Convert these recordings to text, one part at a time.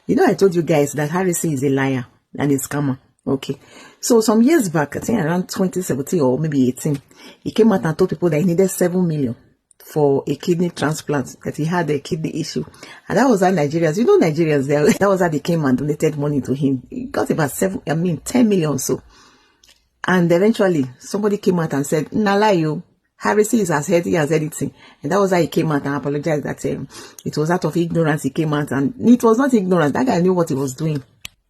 You know, I told you guys that Harrison is a liar and a scammer. Okay. So some years back, I think around 2017 or maybe 18, he came out and told people that he needed 7 million for a kidney transplant, that he had a kidney issue. And that was how Nigerians, you know, Nigerians, that was how they came and donated money to him. He got about 10 million or so. And eventually, somebody came out and said, Nalayo, Harrison is as healthy as anything. And that was how he came out and apologized that it was out of ignorance he came out. And it was not ignorance. That guy knew what he was doing.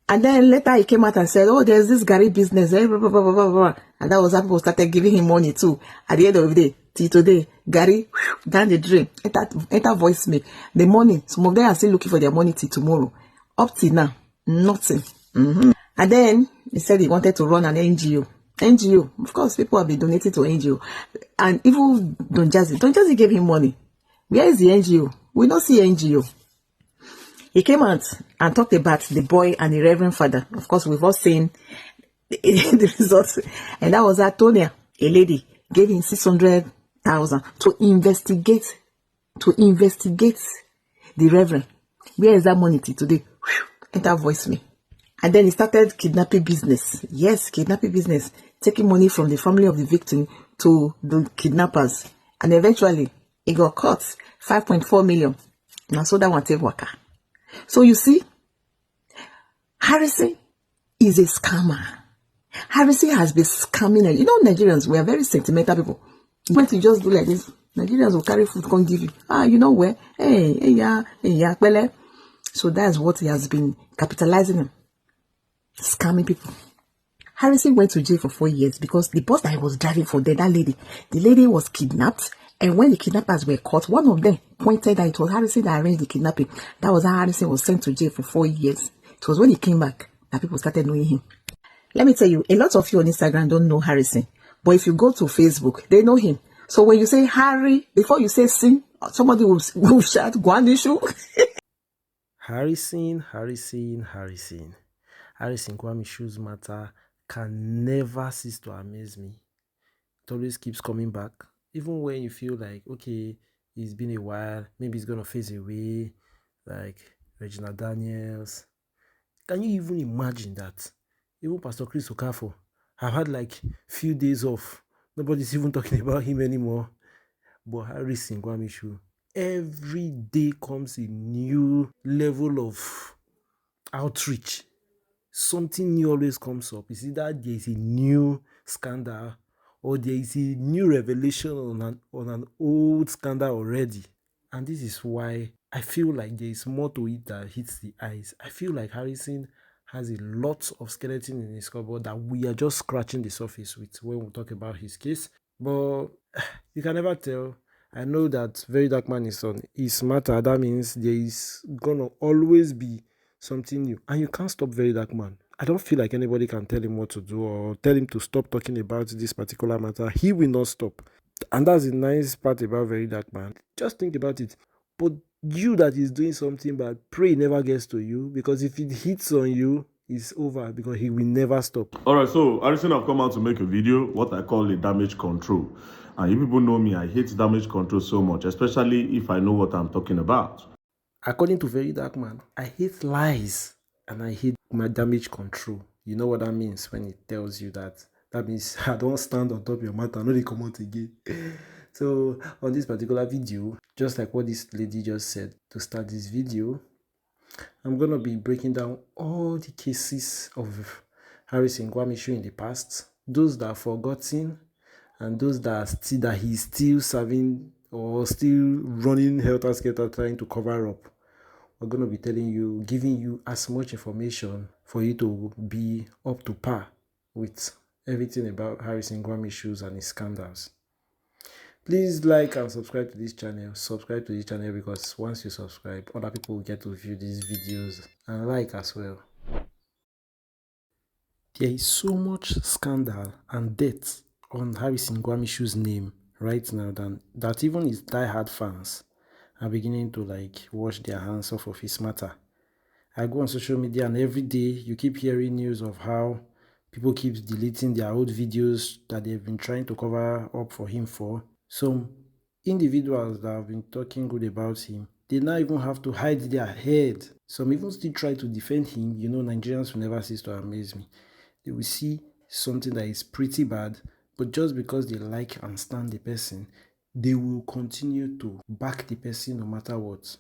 And then later he came out and said, oh, there's this Garri business. Blah, blah, blah, blah, blah. And that was how people started giving him money too. At the end of the day, till today, Garri, down the drain, enter voicemail. The money, some of them are still looking for their money till tomorrow. Up till now, nothing. And then he said he wanted to run an NGO. NGO, of course, people have been donating to NGO. And even Don Jazzy gave him money. Where is the NGO? We don't see NGO. He came out and talked about the boy and the Reverend father. Of course, we've all seen the results. And that was Tonia, a lady, gave him 600,000 to investigate the Reverend. Where is that money today? Enter voicemail. And then he started kidnapping business. Yes, kidnapping business. Taking money from the family of the victim to the kidnappers. And eventually, he got caught. 5.4 million. Now, so that one take waka. So you see, Harrison is a scammer. Harrison has been scamming. You know, Nigerians, we are very sentimental people. When you just do like this, Nigerians will carry food, can't give you. You know where? Yeah, bele. So that's what he has been capitalizing on. Scamming people. Harrison went to jail for 4 years because the bus that he was driving for the lady was kidnapped. And when the kidnappers were caught, one of them pointed that it was Harrison that arranged the kidnapping. That was how Harrison was sent to jail for 4 years. It was when he came back that people started knowing him. Let me tell you, a lot of you on Instagram don't know Harrison. But if you go to Facebook, they know him. So when you say Harry, before you say Sin, somebody will shout Gwamnishu. Harrison Gwamnishu's matter can never cease to amaze me. It always keeps coming back. Even when you feel like, okay, it's been a while, maybe it's going to phase away, like Regina Daniels. Can you even imagine that? Even Pastor Chris Okafo have had like few days off. Nobody's even talking about him anymore. But Harrison Gwamnishu, every day comes a new level of outreach. Something new always comes up. It's either there is a new scandal or there is a new revelation on an old scandal already. And this is why I feel like there is more to it that hits the eyes. I feel like Harrison has a lot of skeleton in his cupboard that we are just scratching the surface with when we talk about his case. But you can never tell. I know that Very Dark Man is on his matter. That means there is gonna always be something new. And you can't stop Very Dark Man. I don't feel like anybody can tell him what to do or tell him to stop talking about this particular matter. He will not stop. And that's the nice part about Very Dark Man. Just think about it. But you that is doing something bad, pray it never gets to you, because if it hits on you, it's over, because he will never stop. Alright, so Harrison have come out to make a video, what I call a damage control. And you people know me, I hate damage control so much, especially if I know what I'm talking about. According to Very Dark Man, I hate lies and I hate my damage control. You know what that means when it tells you that? That means I don't stand on top of your matter, I know they come out again. So on this particular video, just like what this lady just said to start this video, I'm going to be breaking down all the cases of Harrison Gwamnishu in the past, those that are forgotten, and those that he's still serving or still running helter-skelter trying to cover up. We're going to be giving you as much information for you to be up to par with everything about Harrison Gwamnishu and his scandals. Please like and subscribe to this channel. Subscribe to this channel because once you subscribe, other people will get to view these videos and like as well. There is so much scandal and debt on Harrison Gwamnishu's name right now that even his die-hard fans are beginning to wash their hands off of his matter. I go on social media and every day you keep hearing news of how people keep deleting their old videos that they've been trying to cover up for him for. Some individuals that have been talking good about him, they now even have to hide their head Some even still try to defend him. You know, Nigerians will never cease to amaze me. They will see something that is pretty bad, but just because they like and stand the person, they will continue to back the person no matter what.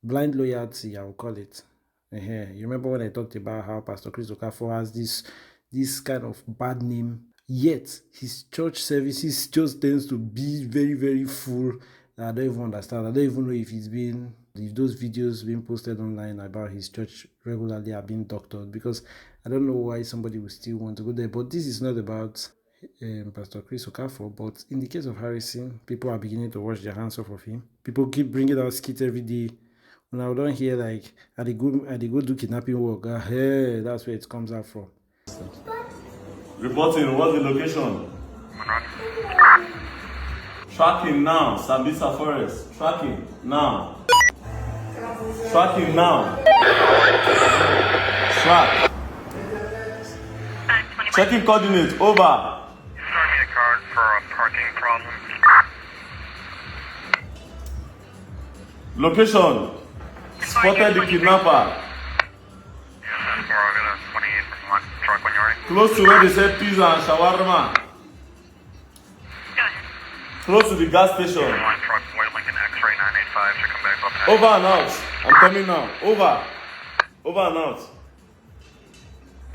Blind loyalty, I will call it. You remember when I talked about how Pastor Chris Okafor has this kind of bad name, yet his church services just tends to be very, very full. I don't even understand. I don't even know if those videos being posted online about his church regularly are being doctored, because I don't know why somebody would still want to go there. But this is not about Pastor Chris Okafor, but in the case of Harrison, people are beginning to wash their hands off of him. People keep bringing out skits every day. When I don't hear like, I they go do kidnapping work, hey, that's where it comes out from. Reporting, what's the location? Tracking now, Sambisa Forest. Tracking now. Tracking now. Track. Checking coordinates, over. Starting a card for a parking problem. Location. Spotted the kidnapper. Yes, we're gonna 28 from one truck when you're ready. Close to where they said pizza and shawarma. Close to the gas station. One truck, White Lincoln X-ray 985 should come back up. Over and out. I'm coming now. Over. Over and out.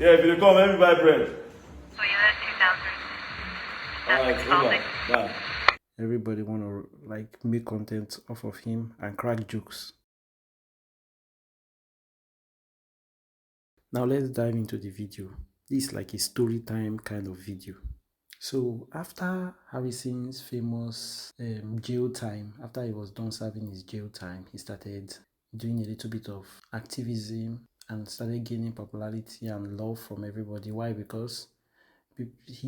Yeah, if you come, let me buy bread. So you're at 2000. Alright, over. Bye. Everybody want to like make content off of him and crack jokes. Now let's dive into the video. This is like a story time kind of video. So after Harrison's famous jail time, after he was done serving his jail time, he started doing a little bit of activism and started gaining popularity and love from everybody. Why? Because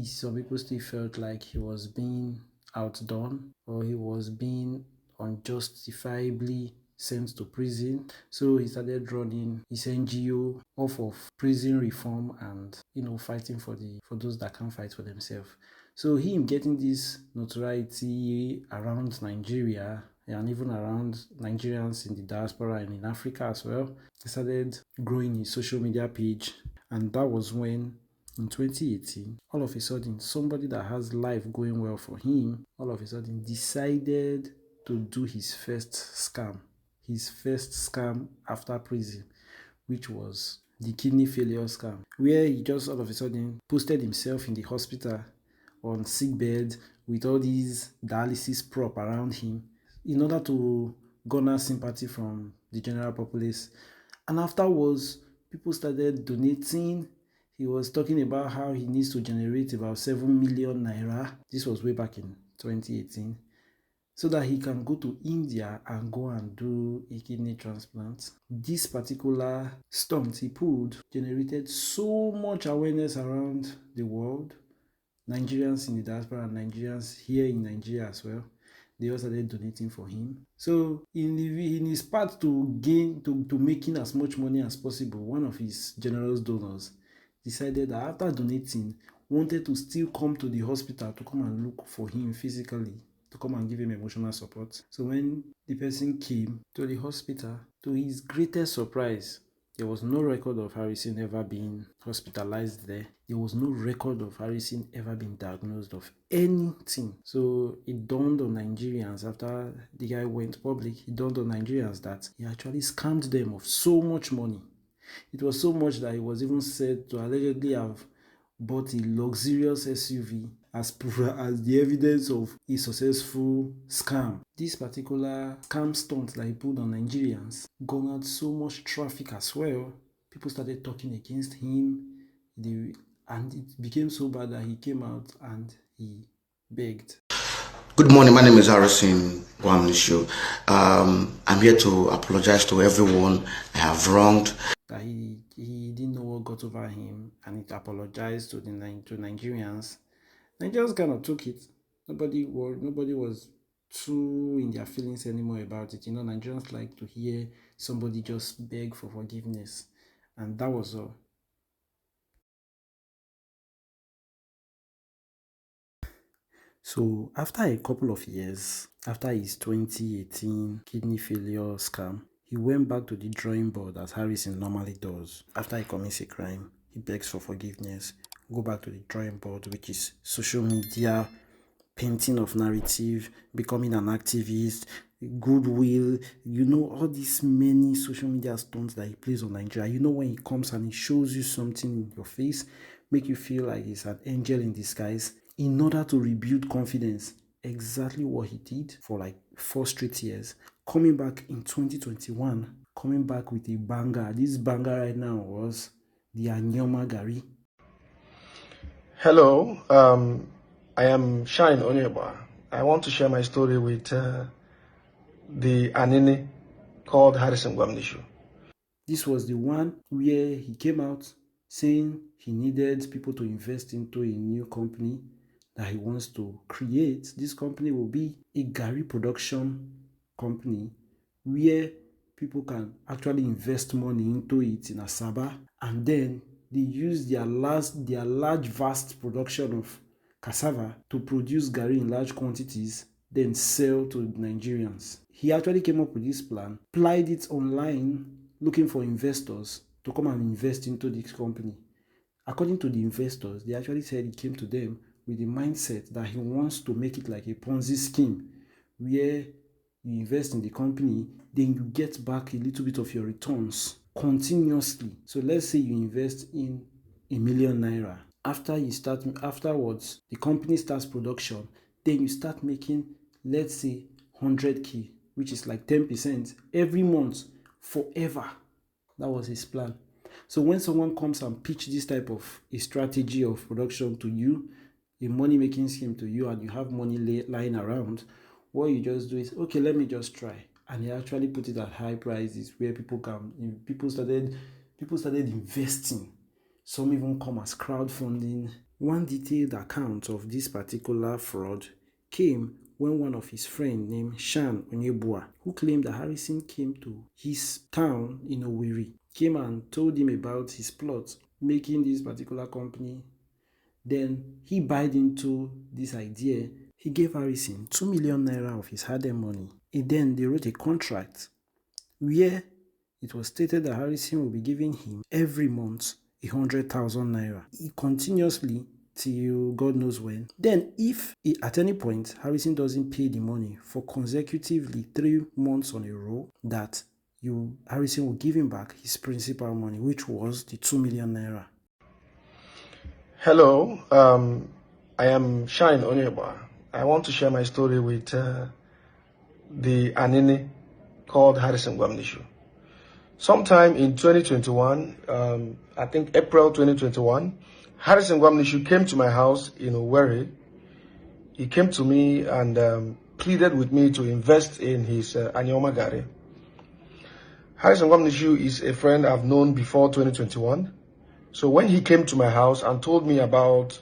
some people still felt like he was being outdone, or he was being unjustifiably sent to prison. So he started running his NGO off of prison reform and, you know, fighting for those that can't fight for themselves. So him getting this notoriety around Nigeria and even around Nigerians in the diaspora and in Africa as well, he started growing his social media page. And that was when, in 2018, all of a sudden, somebody that has life going well for him, all of a sudden decided to do his first scam after prison, which was the kidney failure scam, where he just all of a sudden posted himself in the hospital on sick bed with all these dialysis prop around him in order to garner sympathy from the general populace. And afterwards, people started donating. He was talking about how he needs to generate about 7 million naira. This was way back in 2018. So that he can go to India and go and do a kidney transplant. This particular stunt he pulled generated so much awareness around the world. Nigerians in the diaspora and Nigerians here in Nigeria as well, they all started donating for him. So in his path to making as much money as possible, one of his generous donors decided that after donating, wanted to still come to the hospital to come and look for him physically, to come and give him emotional support. So when the person came to the hospital, to his greatest surprise, there was no record of Harrison ever being hospitalized there. There was no record of Harrison ever being diagnosed of anything. So it dawned on Nigerians after the guy went public, it dawned on Nigerians that he actually scammed them of so much money. It was so much that he was even said to allegedly have bought a luxurious SUV as the evidence of a successful scam. This particular scam stunt that he pulled on Nigerians garnered so much traffic as well. People started talking against him, and it became so bad that he came out and he begged. Good morning, my name is Harrison Gwamnishu. I'm here to apologize to everyone I have wronged. That he didn't know what got over him, and he apologized to Nigerians. Nigerians kind of took it. Nobody was too in their feelings anymore about it. You know, Nigerians like to hear somebody just beg for forgiveness, and that was all. So after a couple of years, after his 2018 kidney failure scam, he went back to the drawing board as Harrison normally does. After he commits a crime, he begs for forgiveness, go back to the drawing board, which is social media, painting of narrative, becoming an activist, goodwill, all these many social media stunts that he plays on Nigeria. When he comes and he shows you something in your face, make you feel like he's an angel in disguise, in order to rebuild confidence. Exactly what he did for like 4 straight years. Coming back in 2021, coming back with a banger. This banger right now was the Anioma Garri. Hello, I am Shine Onyeba. I want to share my story with the Anini called Harrison Gwamnishu. This was the one where he came out saying he needed people to invest into a new company that he wants to create. This company will be a Garri production company where people can actually invest money into it in Asaba, and then they use their large vast production of cassava to produce Garri in large quantities, then sell to Nigerians. He actually came up with this plan, applied it online, looking for investors to come and invest into this company. According to the investors, they actually said he came to them with the mindset that he wants to make it like a Ponzi scheme, where you invest in the company, then you get back a little bit of your returns continuously. So let's say you invest in ₦1 million. Afterwards, the company starts production, then you start making, let's say, 100K, which is like 10% every month forever. That was his plan. So when someone comes and pitch this type of a strategy of production to you, a money-making scheme to you, and you have money lying around, what you just do is, okay, let me just try. And he actually put it at high prices where people started investing. Some even come as crowdfunding. One detailed account of this particular fraud came when one of his friends named Shan Onyebua, who claimed that Harrison came to his town in Owerri, came and told him about his plot, making this particular company. Then he bought into this idea. He gave Harrison ₦2 million of his hard-earned money. And then they wrote a contract where it was stated that Harrison will be giving him every month 100,000 naira continuously till God knows when. Then if at any point Harrison doesn't pay the money for consecutively 3 months on a row, that Harrison will give him back his principal money, which was the ₦2 million. Hello, I am Shine Onyeba. I want to share my story with the Anini called Harrison Gwamnishu. Sometime in 2021, I think April 2021, Harrison Gwamnishu came to my house in Owerri. He came to me and pleaded with me to invest in his Anioma Garri. Harrison Gwamnishu is a friend I've known before 2021. So when he came to my house and told me about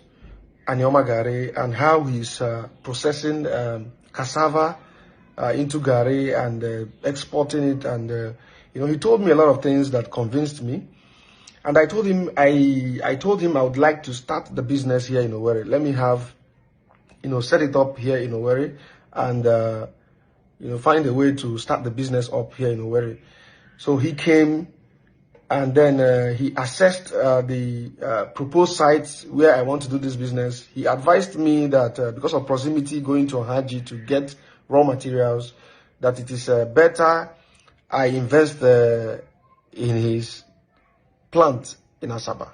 Anioma Garri and how he's processing cassava into Garri and exporting it, and he told me a lot of things that convinced me. And I told him I would like to start the business here in Owerri. Let me have set it up here in Owerri, and find a way to start the business up here in Owerri. So he came, and then he assessed the proposed sites where I want to do this business. He advised me that because of proximity going to Haji to get raw materials, that it is better I invest in his plant in Asaba.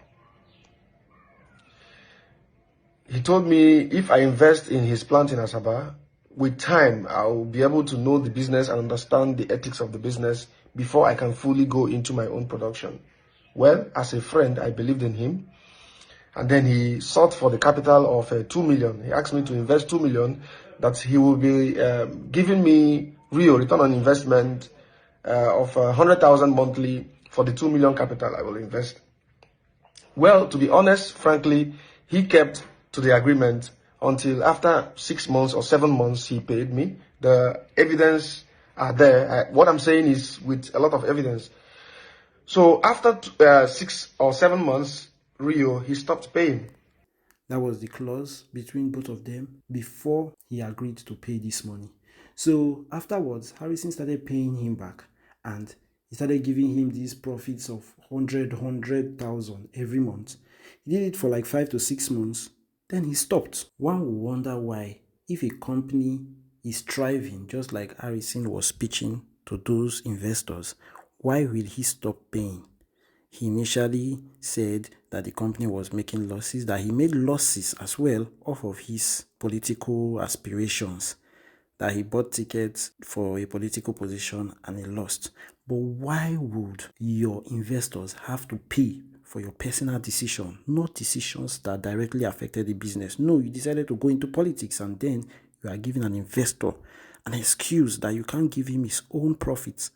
He told me if I invest in his plant in Asaba, with time I will be able to know the business and understand the ethics of the business before I can fully go into my own production. Well, as a friend, I believed in him. And then he sought for the capital of 2 million. He asked me to invest 2 million, that he will be giving me real return on investment of 100,000 monthly for the 2 million capital I will invest. Well, to be honest, frankly, he kept to the agreement until after 6 months or 7 months he paid me. The evidence are there. What I'm saying is with a lot of evidence. So after 6 or 7 months, he stopped paying. That was the clause between both of them before he agreed to pay this money. So afterwards, Harrison started paying him back, and He started giving him these profits of 100,000 every month. He did it for like 5 to 6 months. Then he stopped. One will wonder why, if a company is thriving, just like Harrison was pitching to those investors, why will he stop paying? He initially said that the company was making losses, that he made losses as well off of his political aspirations, that he bought tickets for a political position and he lost. But why would your investors have to pay for your personal decision, not decisions that directly affected the business? No, you decided to go into politics and then you are giving an investor an excuse that you can't give him his own profits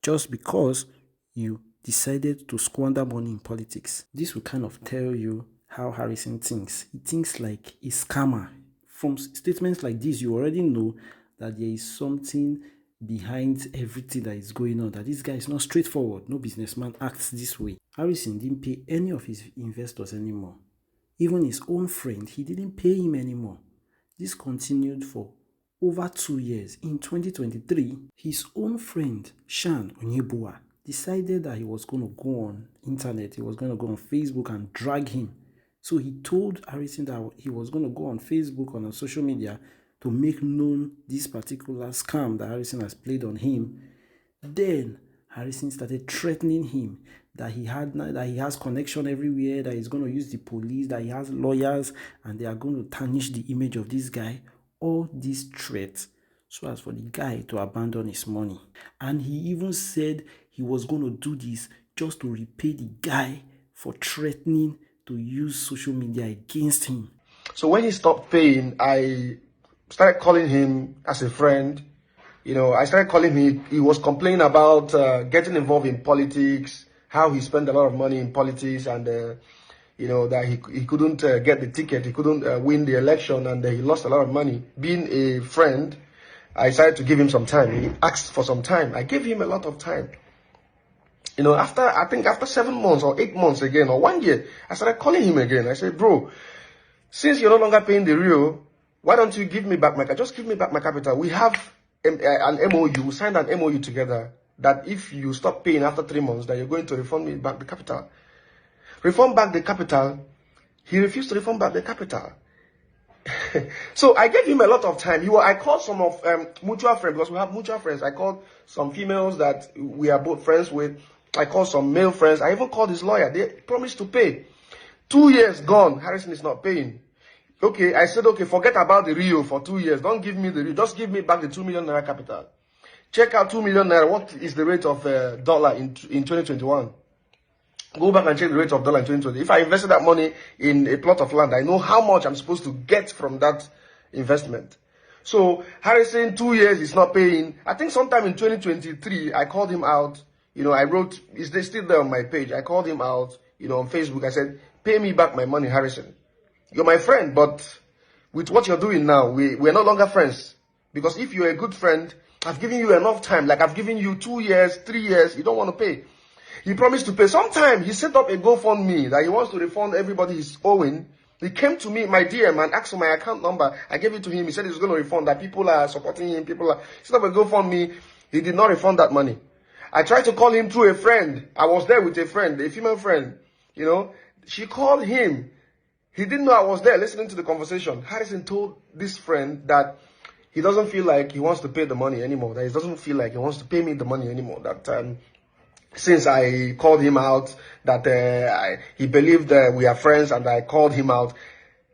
just because you decided to squander money in politics. This will kind of tell you how Harrison thinks. He thinks like a scammer. From statements like this, you already know that there is something behind everything that is going on, that this guy is not straightforward. No businessman acts this way. Harrison didn't pay any of his investors anymore. Even his own friend, he didn't pay him anymore. This continued for over 2 years. In 2023, his own friend, Sean Onyebua, decided that he was going to go on internet, he was going to go on Facebook and drag him. So he told Harrison that he was going to go on Facebook, on social media, to make known this particular scam that Harrison has played on him. Then Harrison started threatening him that he has connection everywhere, that he's going to use the police, that he has lawyers, and they are going to tarnish the image of this guy. All these threats so as for the guy to abandon his money. And he even said he was going to do this just to repay the guy for threatening to use social media against him. So when he stopped paying, I started calling him as a friend. I started calling him. He was complaining about getting involved in politics, how he spent a lot of money in politics, and that he couldn't get the ticket, he couldn't win the election, and he lost a lot of money. Being a friend, I decided to give him some time. He asked for some time. I gave him a lot of time. After 7 months or 8 months again, or 1 year, I started calling him again. I said, bro, since you're no longer paying the real, why don't you give me back my capital? Just give me back my capital. We have an MOU, we signed an MOU together that if you stop paying after 3 months, that you're going to refund me back the capital. Refund back the capital. He refused to refund back the capital. So I gave him a lot of time. I called some of mutual friends, because we have mutual friends. I called some females that we are both friends with. I called some male friends. I even called his lawyer. They promised to pay. 2 years gone. Harrison is not paying. Okay, I said, okay, forget about the Rio for 2 years. Don't give me the Rio. Just give me back the 2 million naira capital. Check out 2 million naira. What is the rate of dollar in 2021? Go back and check the rate of dollar in 2020. If I invested that money in a plot of land, I know how much I'm supposed to get from that investment. So Harrison, 2 years is not paying. I think sometime in 2023, I called him out. I wrote, is they still there on my page? I called him out, on Facebook. I said, pay me back my money, Harrison. You're my friend, but with what you're doing now, we're no longer friends. Because if you're a good friend, I've given you enough time. Like I've given you 2 years, 3 years. You don't want to pay. He promised to pay. Sometime he set up a GoFundMe that he wants to refund everybody he's owing. He came to me, my DM, and asked for my account number. I gave it to him. He said he was going to refund, that people are supporting him. He set up a GoFundMe. He did not refund that money. I tried to call him through a friend. I was there with a friend, a female friend. She called him. He didn't know I was there listening to the conversation. Harrison told this friend that he doesn't feel like he wants to pay the money anymore. That he doesn't feel like he wants to pay me the money anymore. That since I called him out, that he believed that we are friends, and I called him out.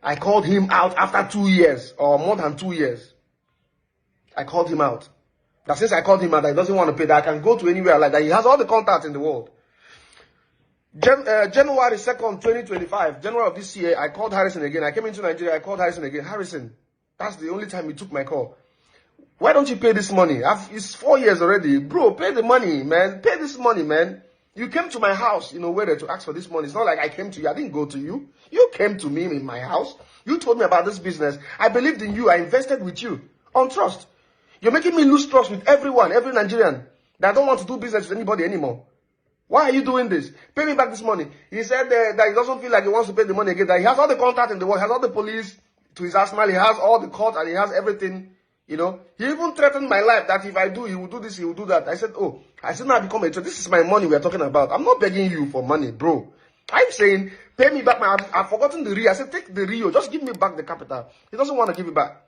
I called him out after 2 years, or more than 2 years. I called him out. That since I called him out, that he doesn't want to pay, that I can go to anywhere like that. He has all the contacts in the world. January 2nd, 2025, January of this year, I called Harrison again. I came into Nigeria, I called Harrison again. Harrison, that's the only time he took my call. Why don't you pay this money? It's 4 years already. Bro, pay the money, man. Pay this money, man. You came to my house, whether to ask for this money. It's not like I came to you. I didn't go to you. You came to me in my house. You told me about this business. I believed in you. I invested with you on trust. You're making me lose trust with everyone, every Nigerian, that don't want to do business with anybody anymore. Why are you doing this? Pay me back this money. He said that he doesn't feel like he wants to pay the money again. That he has all the contact in the world. He has all the police to his arsenal. He has all the court, and he has everything. You know, he even threatened my life that if I do, he will do this, he will do that. I said, oh, I said, now I become a traitor. This is my money we're talking about. I'm not begging you for money, bro. I'm saying, pay me back my, I've forgotten the Rio. I said, take the Rio, just give me back the capital. He doesn't want to give it back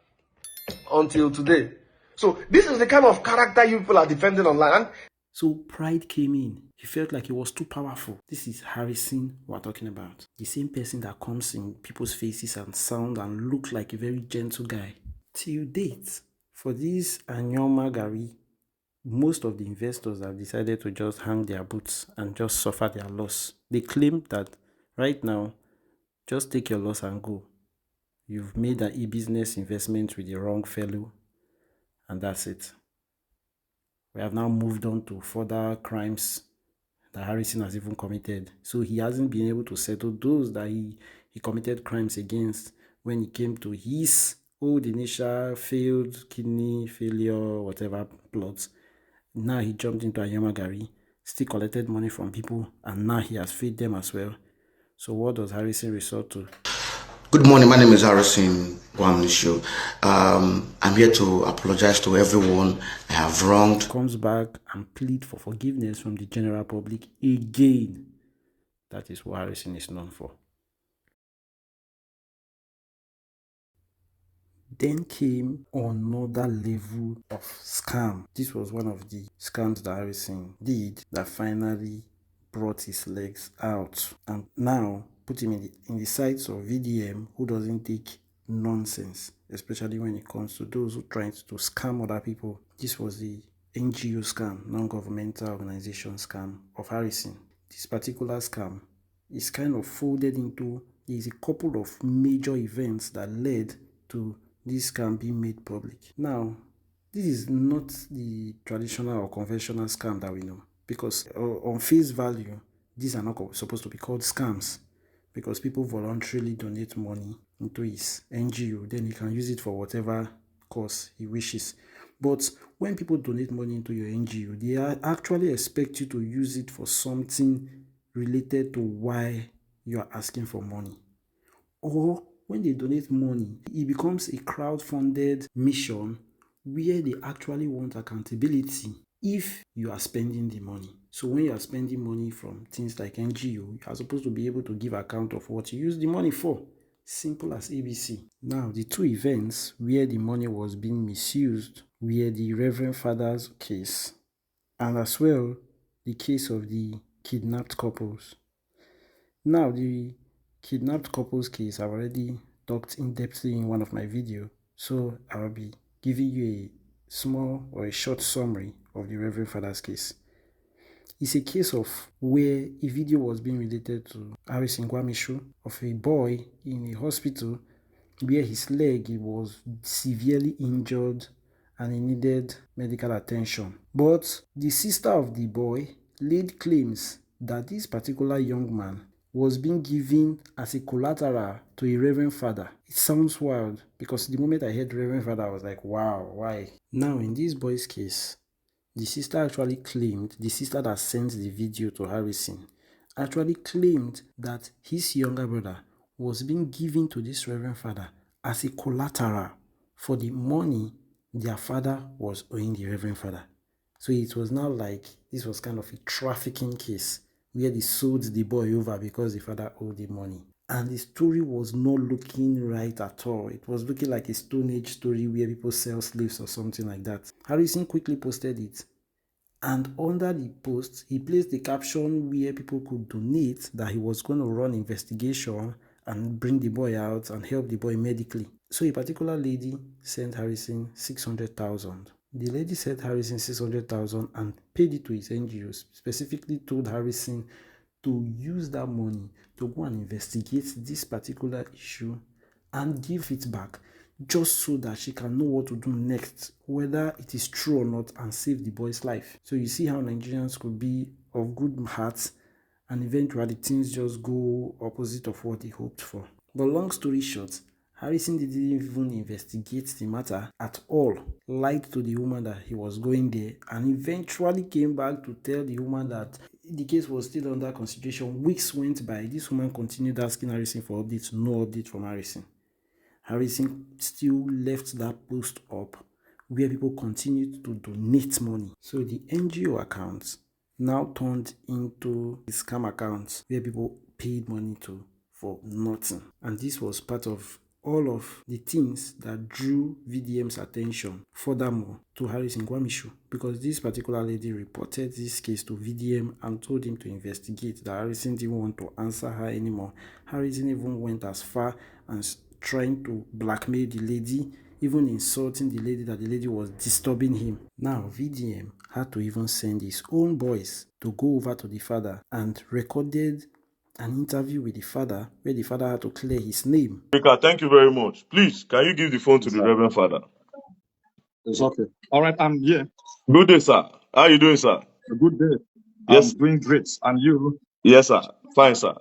until today. So this is the kind of character you people are defending online. And so pride came in. He felt like he was too powerful. This is Harrison we're talking about. The same person that comes in people's faces and sound and look like a very gentle guy. Till date, for this Anioma Garri, most of the investors have decided to just hang their boots and just suffer their loss. They claim that right now, just take your loss and go. You've made an e-business investment with the wrong fellow, and that's it. We have now moved on to further crimes that Harrison has even committed. So he hasn't been able to settle those that he committed crimes against when it came to his old initial failed kidney failure, whatever plots. Now he jumped into Anioma Garri, still collected money from people, and now he has failed them as well. So what does Harrison resort to? Good morning, my name is Harrison Gwamnishu. I'm here to apologize to everyone I have wronged. Comes back and plead for forgiveness from the general public again. That is what Harrison is known for. Then came another level of scam. This was one of the scams that Harrison did that finally brought his legs out. And now put him in the sights of VDM, who doesn't take nonsense, especially when it comes to those who try to scam other people. This was the NGO scam, non-governmental organization scam of Harrison. This particular scam is kind of folded into, there's a couple of major events that led to this scam being made public. Now, this is not the traditional or conventional scam that we know, because on face value, these are not supposed to be called scams, because people voluntarily donate money into his NGO, then he can use it for whatever cause he wishes. But when people donate money into your NGO, they actually expect you to use it for something related to why you are asking for money. Or when they donate money, it becomes a crowd-funded mission where they actually want accountability if you are spending the money. So when you are spending money from things like NGO, you are supposed to be able to give account of what you use the money for. Simple as ABC. Now, the two events where the money was being misused were the Reverend Father's case and as well the case of the kidnapped couples. Now, the kidnapped couples case I've already talked in-depthly in one of my videos, so I'll be giving you a small or a short summary of the Reverend Father's case. It's a case of where a video was being related to Harrison Gwamnishu of a boy in a hospital where his leg was severely injured and he needed medical attention. But the sister of the boy laid claims that this particular young man was being given as a collateral to a Reverend Father. It sounds wild because the moment I heard Reverend Father, I was like, wow, why? Now, in this boy's case, the sister actually claimed, the sister that sent the video to Harrison, actually claimed that his younger brother was being given to this Reverend Father as a collateral for the money their father was owing the Reverend Father. So it was now like, this was kind of a trafficking case where they sold the boy over because the father owed the money. And the story was not looking right at all. It was looking like a Stone Age story where people sell slaves or something like that. Harrison quickly posted it. And under the post, he placed the caption where people could donate that he was going to run investigation and bring the boy out and help the boy medically. So a particular lady sent Harrison 600,000. The lady sent Harrison 600,000 and paid it to his NGOs, specifically told Harrison to use that money to go and investigate this particular issue and give it back, just so that she can know what to do next, whether it is true or not, and save the boy's life. So you see how Nigerians could be of good hearts and eventually things just go opposite of what they hoped for. But long story short, Harrison didn't even investigate the matter at all, lied to the woman that he was going there, and eventually came back to tell the woman that the case was still under consideration. Weeks went by. This woman continued asking Harrison for updates, no update from Harrison. Harrison still left that post up where people continued to donate money. So the NGO accounts now turned into scam accounts where people paid money to for nothing. And this was part of all of the things that drew VDM's attention furthermore to Harrison Gwamnishu, because this particular lady reported this case to VDM and told him to investigate, that Harrison didn't want to answer her anymore. Harrison even went as far as trying to blackmail the lady, even insulting the lady, that the lady was disturbing him. Now VDM had to even send his own boys to go over to the father and recorded an interview with the father where the father had to clear his name. Thank you very much. Please, can you give the phone to the Reverend Father? It's okay. All right, I'm here. Good day, sir. How are you doing, sir? A good day. Yes. I'm doing great. And you? Yes, sir. Fine, sir.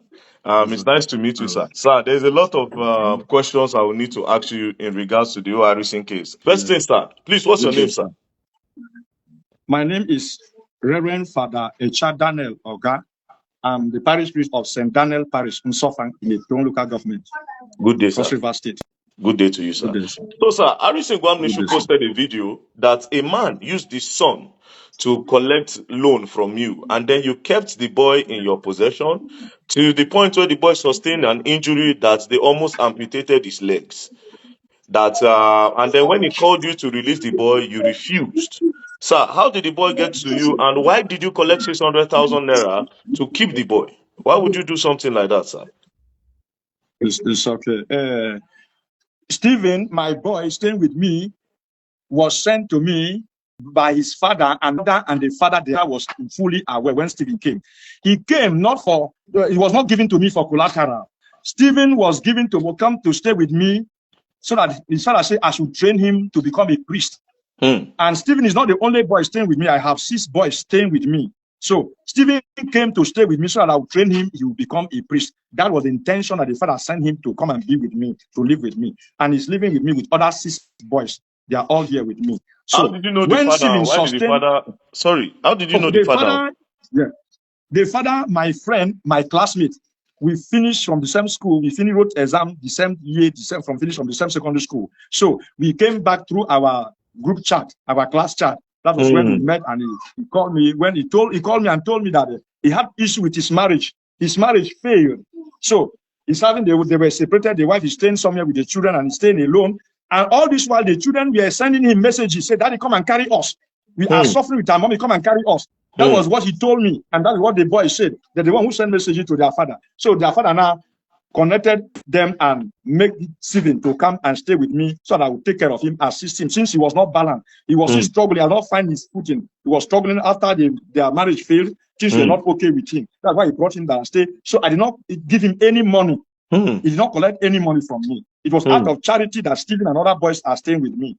It's nice to meet you, sir. Sir, there's a lot of questions I will need to ask you in regards to the whole Harrison case. First thing, sir, please, what's your name, sir? My name is Reverend Father Echa Daniel Oga. I'm the parish priest of St. Daniel Parish in Sofang, in the Toron local government. Good day, sir. Cross River State. Good day to you, sir. Good day, sir. So, sir, Harrison Gwamnishu posted a video that a man used his son to collect loan from you, and then you kept the boy in your possession to the point where the boy sustained an injury that they almost amputated his legs. And then when he called you to release the boy, you refused. Sir, how did the boy get to you, and why did you collect 600,000 naira to keep the boy? Why would you do something like that, sir? It's okay. Stephen, my boy staying with me, was sent to me by his father, and the father there was fully aware when Stephen came. He came not for, he was not given to me for collateral. Stephen was given to come to stay with me so that his father said I should train him to become a priest. And Stephen is not the only boy staying with me. I have 6 boys staying with me. So Stephen came to stay with me so that I would train him, he will become a priest. That was the intention that the father sent him to come and be with me, to live with me. And he's living with me with other 6 boys. They are all here with me. So how did you know the father? Why did the father? Sorry, how did you know the father? The father, my friend, my classmate. We finished from the same school. We finished wrote exam the same year, finished from the same secondary school. So we came back through our group chat, our class chat. That was when we met, and he called me. When he called me and told me that he had issue with his marriage. His marriage failed. So he's having they were separated. The wife is staying somewhere with the children, and he's staying alone. And all this while, the children were sending him messages, said, "Daddy, come and carry us. We are suffering with our mommy. Come and carry us." That was what he told me, and that's what the boy said. They're the one who sent messages to their father. So their father now connected them and make Stephen to come and stay with me so that I would take care of him, assist him. Since he was not balanced, he was still struggling. He had not found his footing. He was struggling after their marriage failed. Things were not okay with him. That's why he brought him down and stay. So I did not give him any money. He did not collect any money from me. It was out of charity that Stephen and other boys are staying with me.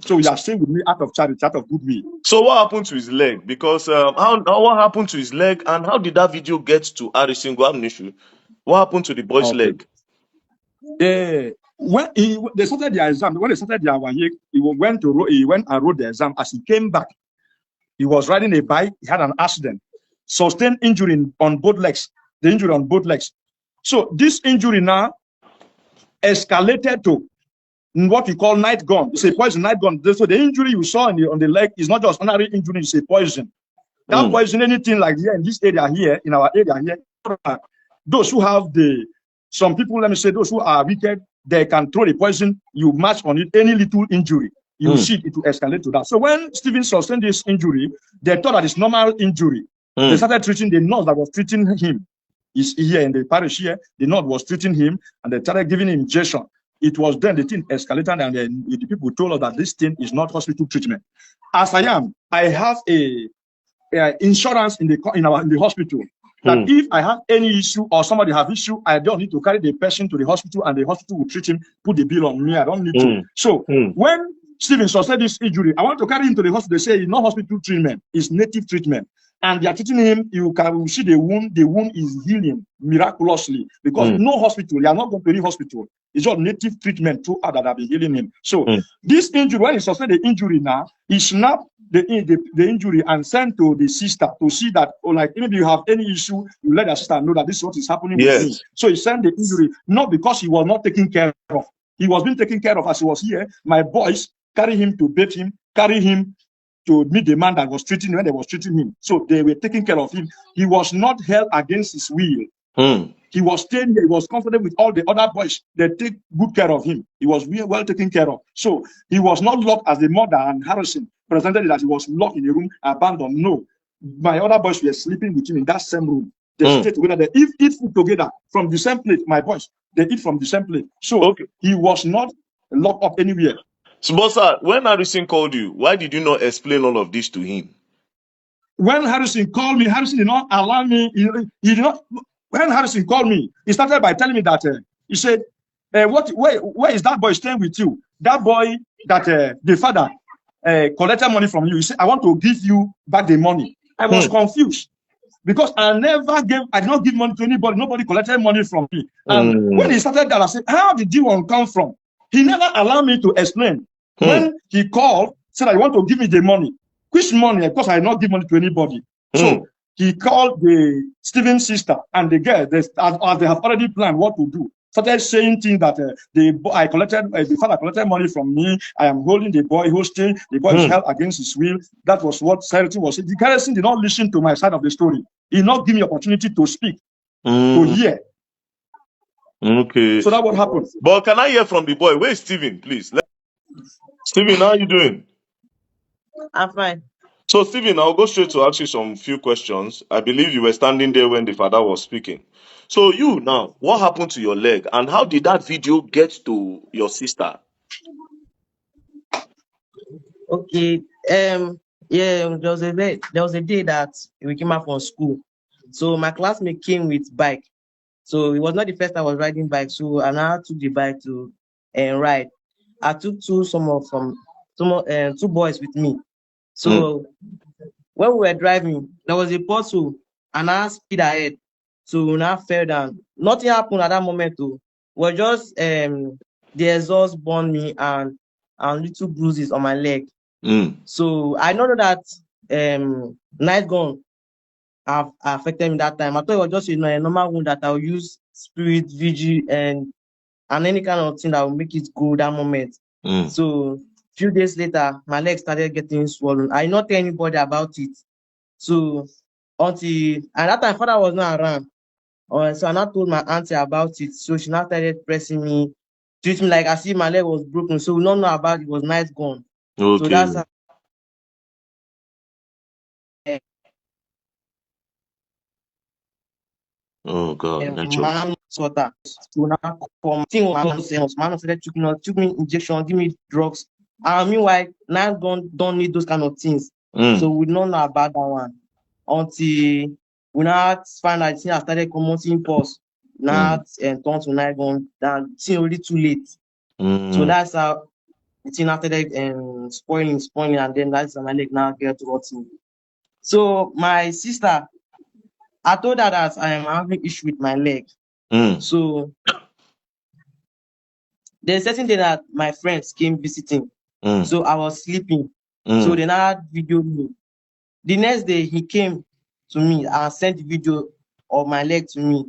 So he are staying with me out of charity, out of goodwill. So what happened to his leg? Because what happened to his leg, and how did that video get to Harrison Gwamnishu? What happened to the boy's leg? When they started their exam, when they started their 1 year, he went and wrote the exam. As he came back, he was riding a bike. He had an accident, sustained injury on both legs. The injury on both legs. So this injury now escalated to what we call night gun. It's a poison night gun. So the injury you saw on the leg is not just ordinary injury; it's a poison. That poison, anything like here in this area here, in our area here, those who have some people, let me say, those who are wicked, they can throw the poison. You match on it, any little injury, you see it will escalate to that. So when Stephen sustained this injury, they thought that it's normal injury. They started treating the nurse that was treating him. Is here in the parish here, the nurse was treating him, and they started giving him injection. It was then the thing escalated, and then the people told us that this thing is not hospital treatment. As I have a insurance in the hospital. That if I have any issue or somebody have issue, I don't need to carry the patient to the hospital, and the hospital will treat him, put the bill on me. I don't need to. So when Stephen sustained this injury, I want to carry him to the hospital. They say it's not hospital treatment, it's native treatment. And they are treating him. You can see the wound. The wound is healing miraculously because no hospital. They are not going to any hospital. It's just native treatment through that have been healing him. So this injury, when he sustained the injury now, he snapped the injury and sent to the sister to see that, like maybe you have any issue, you let the sister know that this is what is happening with me. So he sent the injury not because he was not taken care of. He was being taken care of as he was here. My boys carry him to bathe him, carry him to meet the man that was treating him when they was treating him. So they were taking care of him. He was not held against his will. He was staying there. He was comfortable with all the other boys. They take good care of him. He was well taken care of. So he was not locked as the mother and Harrison presented it that he was locked in a room, abandoned. No. My other boys were sleeping with him in that same room. They stayed together. They eat food together from the same plate. My boys, they eat from the same plate. So he was not locked up anywhere. So, but sir, when Harrison called you, why did you not explain all of this to him? When Harrison called me, Harrison did not allow me. He did not. When Harrison called me, he started by telling me that he said, where is that boy staying with you? That boy that the father collected money from you. He said, I want to give you back the money. I was confused because I did not give money to anybody. Nobody collected money from me. And when he started that, I said, how did the one come from? He never allowed me to explain. When he called, said, I want to give me the money. Which money? Of course, I did not give money to anybody. So he called the Stephen's sister and the girl, as they have already planned what to do. Started saying things that the father collected money from me. I am holding the boy hostage. The boy is held against his will. That was what Sarity was saying. The Harrison did not listen to my side of the story. He did not give me opportunity to speak, to hear. Okay. So that's what happened. But can I hear from the boy? Where is Stephen, please? Stephen, how are you doing? I'm fine. So, Stephen, I'll go straight to ask you some few questions. I believe you were standing there when the father was speaking. So, you now, what happened to your leg, and how did that video get to your sister? Okay. Yeah, there was a day that we came out from school. So my classmate came with bike. So it was not the first time I was riding bike. So I now took the bike to ride. I took two boys with me. So when we were driving, there was a pothole and I speed ahead. So we now fell down. Nothing happened at that moment though. It was just the exhaust burned me and little bruises on my leg. So I know that night gun have affected me that time. I thought it was just a normal wound that I'll use spirit, vigil, and any kind of thing that will make it go that moment. So few days later, my leg started getting swollen. I did not tell anybody about it. So at that time, father was not around. So I now told my auntie about it. So she now started pressing me, treat me like as if my leg was broken. So we don't know about it was night gone. Okay. So that's how. Oh God, Man started took me injection, give me drugs. Meanwhile, night gone don't need those kind of things. So we don't know about that one until we now find out I started commenting pause. Now and turn to night gone. That thing already too late. So that's how the thing started spoiling, and then that's how my leg now get rotting. So my sister, I told her that I am having issue with my leg. So there's a certain day that my friends came visiting. So I was sleeping. So they now videoed me. The next day he came to me and sent the video of my leg to me.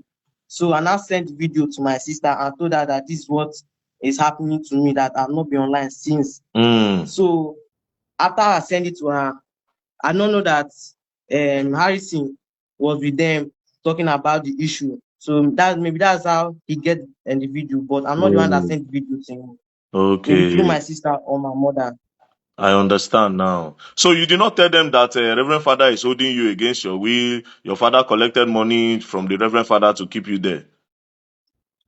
So I now sent the video to my sister and told her that this is what is happening to me, that I've not been online since. So after I sent it to her, I don't know that Harrison was with them talking about the issue. So that's how he get in the video, but I'm not the one that sent the video to him. Okay. Maybe through my sister or my mother. I understand now. So you did not tell them that Reverend Father is holding you against your will. Your father collected money from the Reverend Father to keep you there.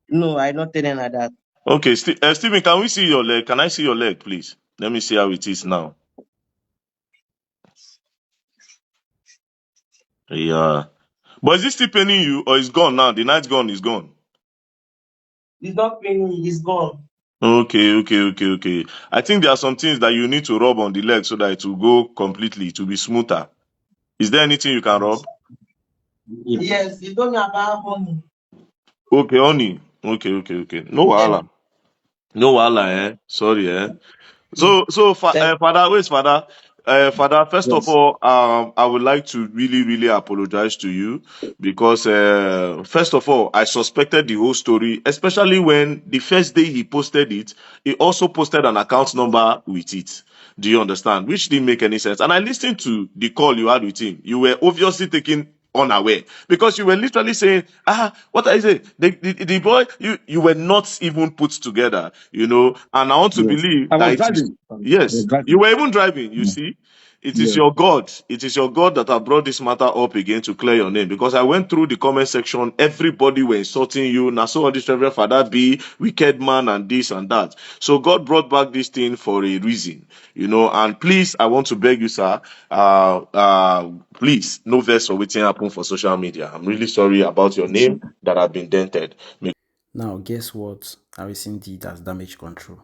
No, I not tell them like that. Okay, Stephen, can we see your leg? Can I see your leg, please? Let me see how it is now. Yeah. But is it still paining you, or it's gone now? The night gone is gone. It's not paining me, it's gone. Okay. I think there are some things that you need to rub on the leg so that it will go completely, to be smoother. Is there anything you can rub? Yes, he told me about honey. Okay, honey. Okay. No wahala. No wahala, Sorry, So, Father, where's Father? Father, first of Yes. all, I would like to really, really apologize to you because, first of all, I suspected the whole story, especially when the first day he posted it, he also posted an account number with it. Do you understand? Which didn't make any sense. And I listened to the call you had with him. You were obviously taken unaware because you were literally saying, what I say, the boy, you were not even put together, and I want to Yes. believe I that was it is. driving. I was Yes, you driving. were even driving, you see. It is Yes. your God. It is your God that have brought this matter up again to clear your name. Because I went through the comment section, everybody were insulting you. Now, so all this Reverend Father be wicked man and this and that. So God brought back this thing for a reason, And please, I want to beg you, sir, please, no verse for waiting happen for social media. I'm really sorry about your name that have been dented. Now, guess what Harrison did as damage control?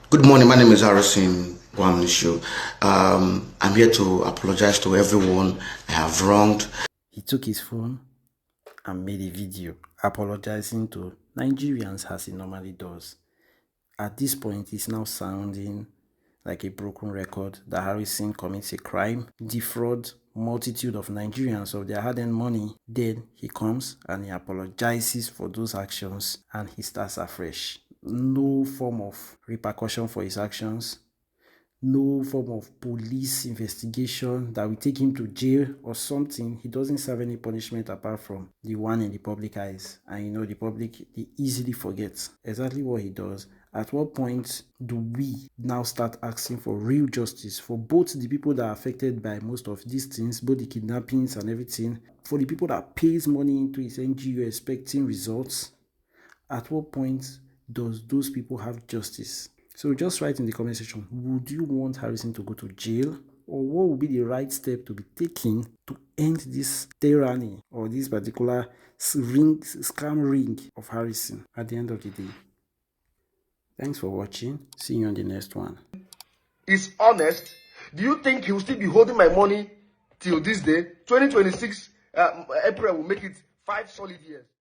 Good morning. My name is Harrison Gwamnishu. I'm here to apologize to everyone I have wronged. He took his phone and made a video apologizing to Nigerians as he normally does. At this point, it's now sounding like a broken record that Harrison commits a crime, defraud multitude of Nigerians of their hard-earned money. Then he comes and he apologizes for those actions and he starts afresh. No form of repercussion for his actions. No form of police investigation that will take him to jail or something. He doesn't serve any punishment apart from the one in the public eyes. And the public, they easily forget exactly what he does. At what point do we now start asking for real justice for both the people that are affected by most of these things, both the kidnappings and everything, for the people that pays money into his NGO expecting results? At what point does those people have justice? So just write in the comment section, would you want Harrison to go to jail? Or what would be the right step to be taken to end this tyranny or this particular scam ring of Harrison at the end of the day? Thanks for watching. See you on the next one. Is honest. Do you think he will still be holding my money till this day? 2026 April will make it 5 solid years.